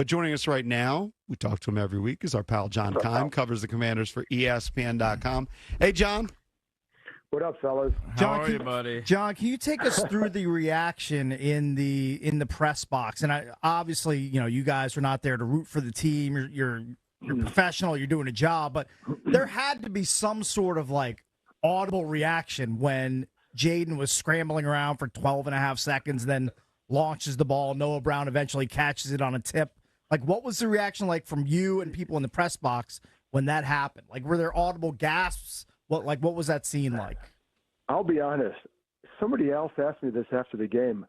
But joining us right now, we talk to him every week, is our pal John Keim, covers the Commanders for ESPN.com. Hey, John. What up, fellas? How are you, buddy? John, can you take us through the reaction in the press box? And obviously, you guys are not there to root for the team. You're professional. You're doing a job, but there had to be some sort of audible reaction when Jayden was scrambling around for 12 and a half seconds, then launches the ball. Noah Brown eventually catches it on a tip. What was the reaction like from you and people in the press box when that happened? Were there audible gasps? What was that scene like? I'll be honest. Somebody else asked me this after the game.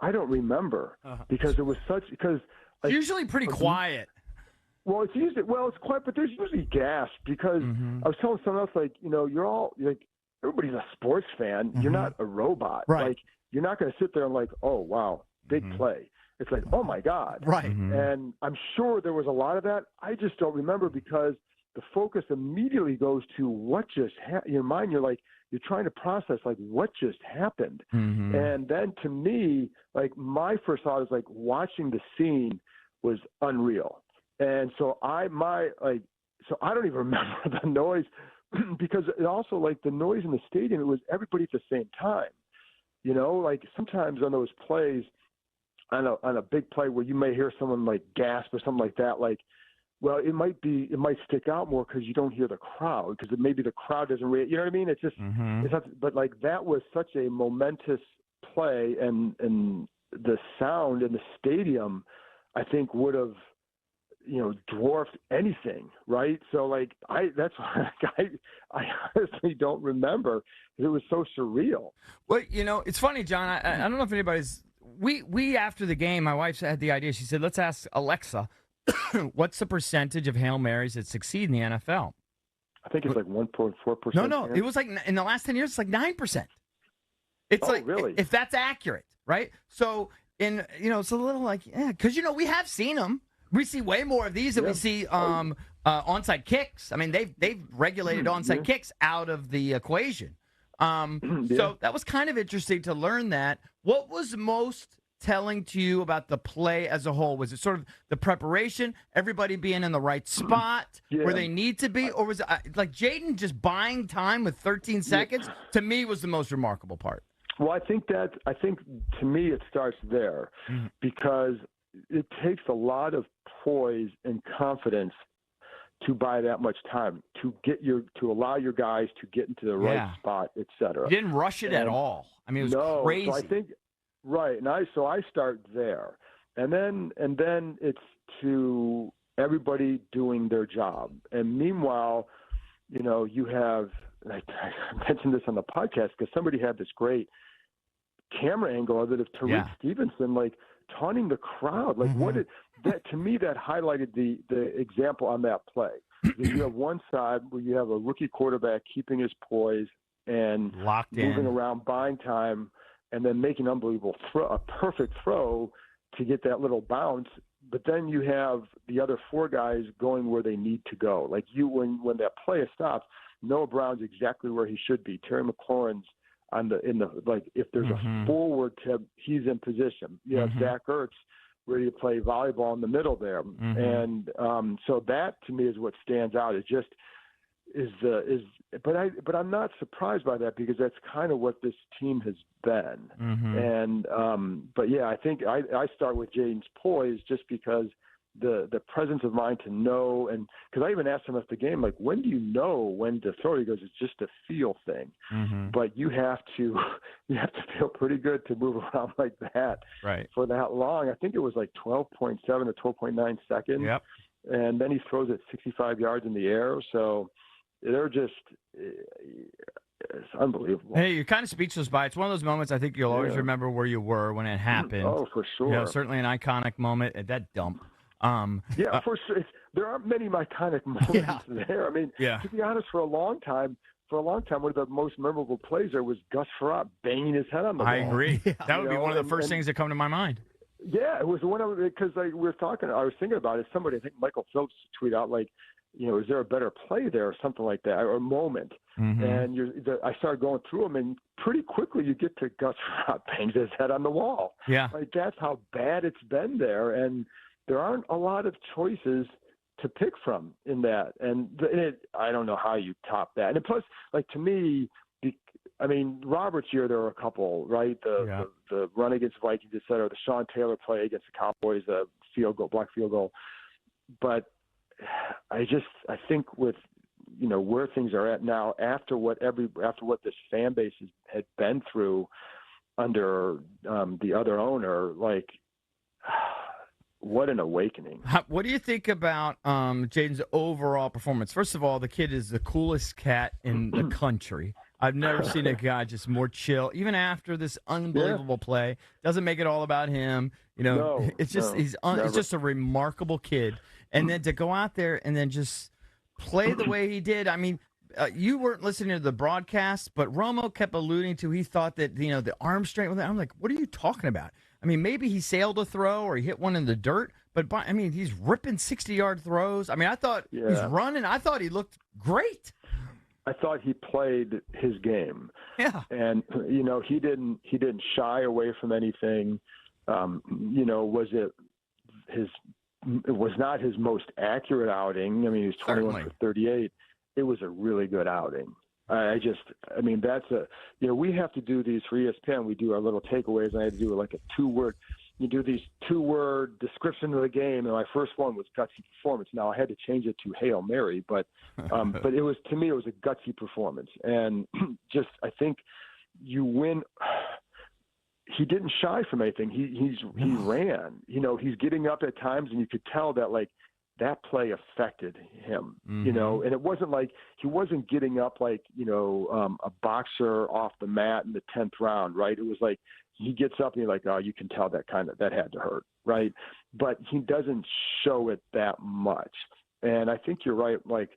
I don't remember because it was because it's usually pretty quiet. Well, it's quiet, but there's usually gasps because I was telling someone else you're all everybody's a sports fan. You're not a robot. Right. You're not going to sit there and oh wow, big play. It's oh my God. Right. And I'm sure there was a lot of that. I just don't remember because the focus immediately goes to what just happened. In your mind, you're trying to process what just happened. And then to me, my first thought is watching the scene was unreal. And so I don't even remember the noise because it also the noise in the stadium, it was everybody at the same time. Sometimes on those plays, on a big play where you may hear someone gasp or something like that, well, it might stick out more because you don't hear the crowd because maybe the crowd doesn't react. You know what I mean? It's just, it's not, but that was such a momentous play, and the sound in the stadium, I think would have, dwarfed anything, right? So that's why I honestly don't remember because it was so surreal. Well, it's funny, John. I don't know if anybody's. We after the game, my wife had the idea. She said, "Let's ask Alexa, what's the percentage of Hail Marys that succeed in the NFL?" I think it's 1.4%. No, it was in the last 10 years, it's 9%. It's really? If that's accurate, right? So it's a little because we have seen them. We see way more of these than we see onside kicks. I mean, they've regulated onside kicks out of the equation. So that was kind of interesting to learn that. What was most telling to you about the play as a whole? Was it sort of the preparation, everybody being in the right spot where they need to be, or was it Jayden just buying time with 13 seconds? To me, was the most remarkable part. Well, I think to me it starts there because it takes a lot of poise and confidence to buy that much time to allow your guys to get into the right spot, et cetera. You didn't rush it at all. I mean, it was crazy. So I think right, and I start there, and then it's to everybody doing their job, and meanwhile, you have I mentioned this on the podcast because somebody had this great camera angle of it of Tariq Stevenson taunting the crowd. What did that to me that highlighted the example on that play. You have one side where you have a rookie quarterback keeping his poise and moving around, buying time, and then making an unbelievable a perfect throw to get that little bounce. But then you have the other four guys going where they need to go. When that play stops, Noah Brown's exactly where he should be. Terry McLaurin's if there's a forward tip, he's in position. You have Zach Ertz ready to play volleyball in the middle there, and so that to me is what stands out. It just but I'm not surprised by that because that's kind of what this team has been. And but yeah, I think I start with Jayden's poise just because the presence of mind to know, and because I even asked him after the game, when do you know when to throw? He goes, it's just a feel thing. But you have to feel pretty good to move around like that for that long. I think it was 12.7 or 12.9 seconds. Yep. And then he throws it 65 yards in the air. So they're just it's unbelievable. Hey, you're kind of speechless by it. It's one of those moments I think you'll always remember where you were when it happened. Oh, for sure. Certainly an iconic moment at that dump. For sure. There aren't many iconic moments there. I mean, to be honest, for a long time, one of the most memorable plays there was Gus Frerotte banging his head on the wall. I agree. That would be one of the first things that come to my mind. Yeah, it was one of because I was thinking about it. Somebody, I think Michael Phillips, tweeted out is there a better play there or something like that, or a moment? And I started going through them, and pretty quickly you get to Gus Frerotte bangs his head on the wall. Yeah, that's how bad it's been there, and there aren't a lot of choices to pick from in that. And I don't know how you top that. And plus, like, to me, I mean, Robert's year, there were a couple, right? The run against the Vikings, et cetera, the Sean Taylor play against the Cowboys, the block field goal. But I think with, where things are at now, after what this fan base had been through under the other owner, like, what an awakening. What do you think about Jayden's overall performance? First of all, the kid is the coolest cat in the country. I've never seen a guy just more chill, even after this unbelievable play. Doesn't make it all about him. It's just he's just a remarkable kid. And then to go out there and then just play the way he did. I mean, you weren't listening to the broadcast, but Romo kept alluding to he thought that the arm strength. I'm like, what are you talking about? I mean, maybe he sailed a throw or he hit one in the dirt, but he's ripping 60-yard throws. I mean, I thought he's running. I thought he looked great. I thought he played his game. Yeah. And he didn't shy away from anything. It was not his most accurate outing. I mean, he was 21 for 38. It was a really good outing. We have to do these for ESPN. We do our little takeaways, and I had to do like a 2-word. You do these 2-word description of the game, and my first one was gutsy performance. Now I had to change it to Hail Mary, but it was, to me, it was a gutsy performance, and I think you win. He didn't shy from anything. He ran. He's getting up at times, and you could tell that that play affected him. And it wasn't like he wasn't getting up like a boxer off the mat in the 10th round, right? It was like he gets up and you're like, oh, you can tell that had to hurt, right? But he doesn't show it that much. And I think you're right. Like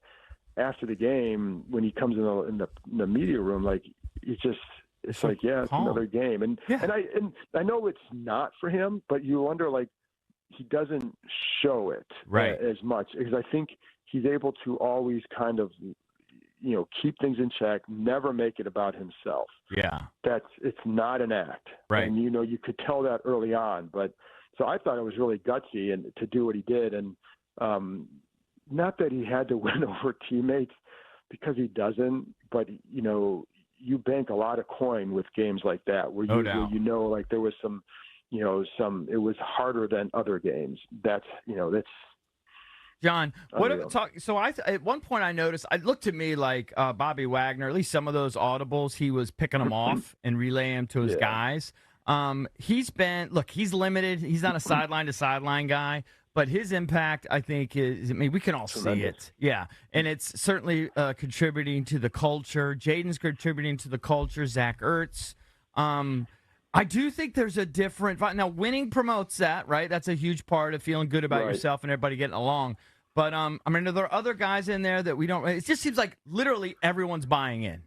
after the game, when he comes in the media room, like it's like, it's another game. And I know it's not for him, but you wonder, like, he doesn't show it as much, because I think he's able to always kind of, keep things in check, never make it about himself. Yeah. It's not an act. Right. And, you could tell that early on, but so I thought it was really gutsy and to do what he did. And not that he had to win over teammates, because he doesn't, but you bank a lot of coin with games like that where like there was some, it was harder than other games. That's John, so at one point I noticed, it looked to me like Bobby Wagner, at least some of those audibles, he was picking them off and relaying them to his guys. He's limited. He's not a sideline to sideline guy, but his impact, I think, we can all see it. Yeah. And it's certainly contributing to the culture. Jayden's contributing to the culture. Zach Ertz. I do think there's a different – now, winning promotes that, right? That's a huge part of feeling good about yourself and everybody getting along. But, are there other guys in there that we don't – it just seems like literally everyone's buying in.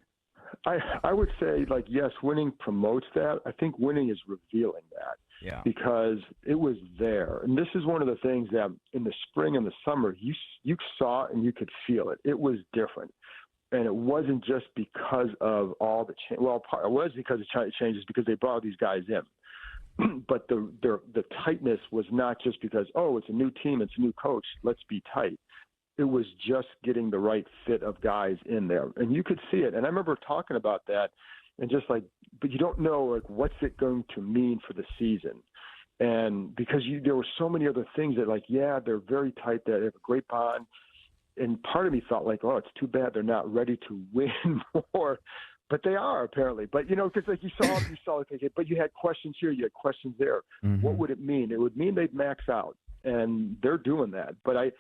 I would say, like, yes, winning promotes that. I think winning is revealing that. Yeah. Because it was there. And this is one of the things that in the spring and the summer, you saw and you could feel it. It was different. And it wasn't just because of all the change. Well, it was because of changes, because they brought these guys in. But the tightness was not just because, it's a new team, it's a new coach, let's be tight. It was just getting the right fit of guys in there. And you could see it. And I remember talking about that and just like, but you don't know, like, what's it going to mean for the season? And because there were so many other things that, like, they're very tight, they have a great bond. And part of me thought, like, it's too bad they're not ready to win more. But they are, apparently. But, because like you saw it, but you had questions here, you had questions there. Mm-hmm. What would it mean? It would mean they'd max out. And they're doing that. But I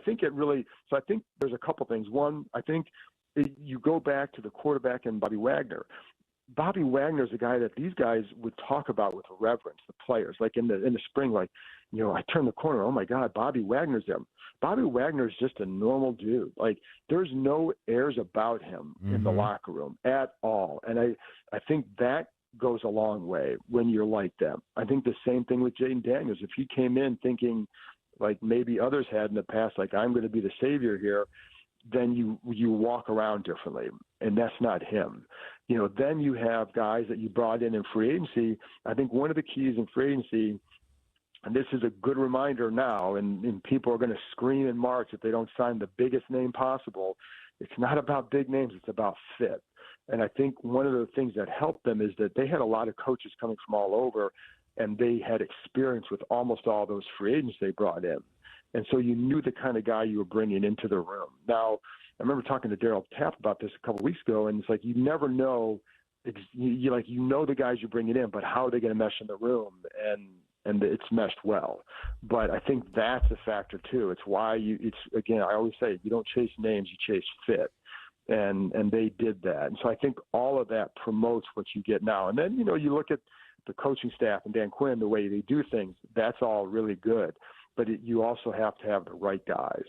think there's a couple things. One, I think you go back to the quarterback and Bobby Wagner. Bobby Wagner is a guy that these guys would talk about with reverence, the players. Like in the spring, like, I turned the corner, oh my God, Bobby Wagner's there. Bobby Wagner is just a normal dude. Like, there's no airs about him in the locker room at all. And I think that goes a long way when you're like them. I think the same thing with Jayden Daniels. If he came in thinking, like maybe others had in the past, like, I'm going to be the savior here, then you walk around differently, and that's not him. Then you have guys that you brought in free agency. I think one of the keys in free agency and this is a good reminder now, and people are going to scream in March if they don't sign the biggest name possible. It's not about big names. It's about fit. And I think one of the things that helped them is that they had a lot of coaches coming from all over, and they had experience with almost all those free agents they brought in. And so you knew the kind of guy you were bringing into the room. Now, I remember talking to Darryl Tapp about this a couple of weeks ago, and it's like you never know. You know the guys you're bringing in, but how are they going to mesh in the room? And it's meshed well. But I think that's a factor too. It's why again, I always say you don't chase names, you chase fit. And they did that. And so I think all of that promotes what you get now. And then, you look at the coaching staff and Dan Quinn, the way they do things, that's all really good. But you also have to have the right guys.